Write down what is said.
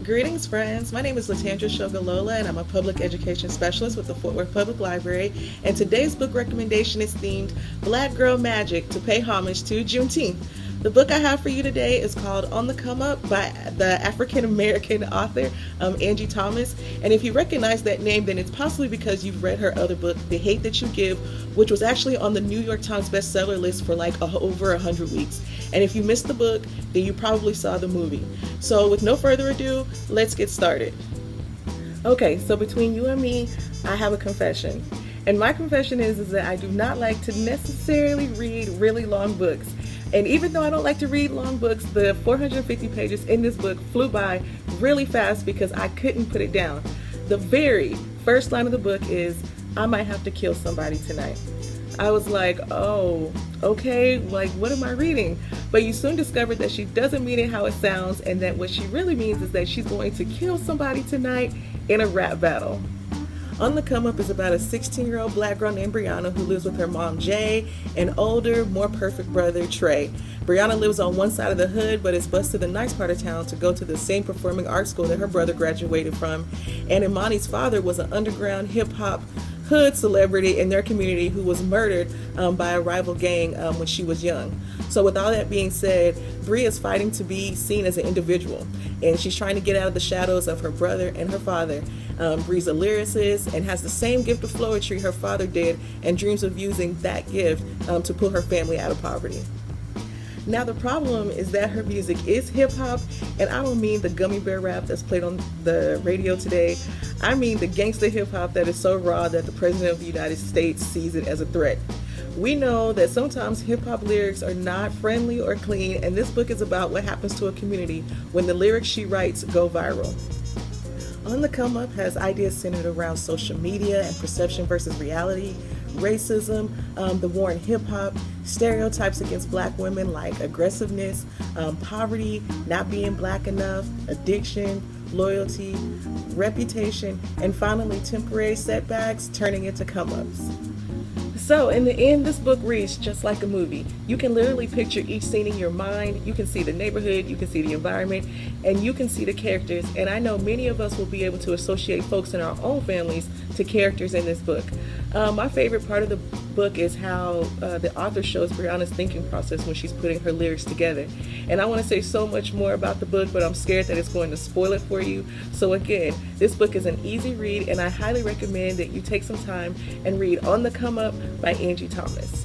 Greetings, friends. My name is Latandra Shogalola, and I'm a public education specialist with the Fort Worth Public Library. And today's book recommendation is themed Black Girl Magic to pay homage to Juneteenth. The book I have for you today is called On the Come Up by the African-American author Angie Thomas. And if you recognize that name, then it's possibly because you've read her other book, The Hate That You Give, which was actually on the New York Times bestseller list for over 100 weeks. And if you missed the book, then you probably saw the movie. So with no further ado, let's get started. Okay, so between you and me, I have a confession. And my confession is that I do not like to necessarily read really long books. And even though I don't like to read long books, the 450 pages in this book flew by really fast because I couldn't put it down. The very first line of the book is, "I might have to kill somebody tonight." I was like, oh, okay, like what am I reading? But you soon discovered that she doesn't mean it how it sounds, and that what she really means is that she's going to kill somebody tonight in a rap battle. On the Come Up is about a 16-year-old black girl named Brianna who lives with her mom Jay and older, more perfect brother Trey. Brianna lives on one side of the hood, but is bused to the nice part of town to go to the same performing arts school that her brother graduated from. And Imani's father was an underground hip-hop hood celebrity in their community who was murdered by a rival gang when she was young. So with all that being said, Bree is fighting to be seen as an individual, and she's trying to get out of the shadows of her brother and her father. Bree's a lyricist and has the same gift of poetry her father did, and dreams of using that gift to pull her family out of poverty. Now the problem is that her music is hip-hop, and I don't mean the gummy bear rap that's played on the radio today. I mean the gangster hip-hop that is so raw that the President of the United States sees it as a threat. We know that sometimes hip-hop lyrics are not friendly or clean, and this book is about what happens to a community when the lyrics she writes go viral. On the Come Up has ideas centered around social media and perception versus reality, racism, the war in hip-hop, stereotypes against black women like aggressiveness, poverty, not being black enough, addiction, loyalty, reputation, and finally temporary setbacks turning into come-ups. So in the end, this book reads just like a movie. You can literally picture each scene in your mind. You can see the neighborhood, you can see the environment, and you can see the characters. And I know many of us will be able to associate folks in our own families to characters in this book. My favorite part of the book is how the author shows Brianna's thinking process when she's putting her lyrics together. And I want to say so much more about the book, but I'm scared that it's going to spoil it for you. So again, this book is an easy read, and I highly recommend that you take some time and read On the Come Up by Angie Thomas.